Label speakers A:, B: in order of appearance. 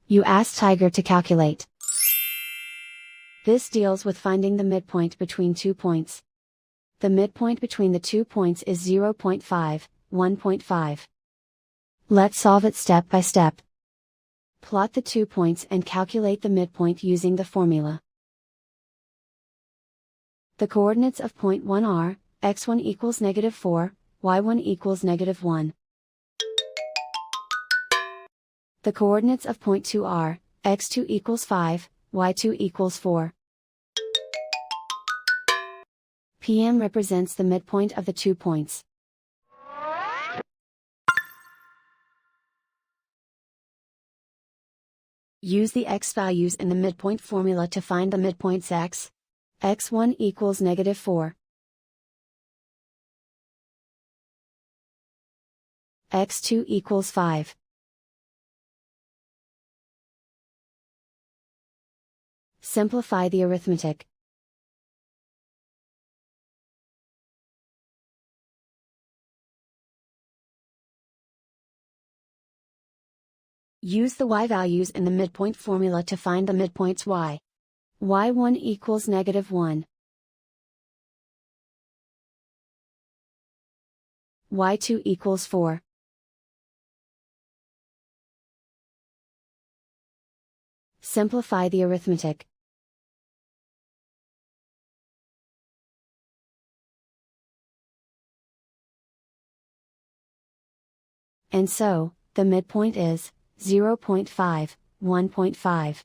A: You ask Tiger to calculate. This deals with finding the midpoint between 2 points. The midpoint between the 2 points is 0.5, 1.5. Let's solve it step by step. Plot the 2 points and calculate the midpoint using the formula. The coordinates of point 1 are, x1 equals -4, y1 equals -1. The coordinates of point 2 are, x2 equals 5, y2 equals 4. PM represents the midpoint of the 2 points. Use the x values in the midpoint formula to find the midpoints x. x1 equals -4. x2 equals 5. Simplify the arithmetic. Use the y values in the midpoint formula to find the midpoints y. y1 equals -1. y2 equals 4. Simplify the arithmetic. And so, the midpoint is 0.5, 1.5.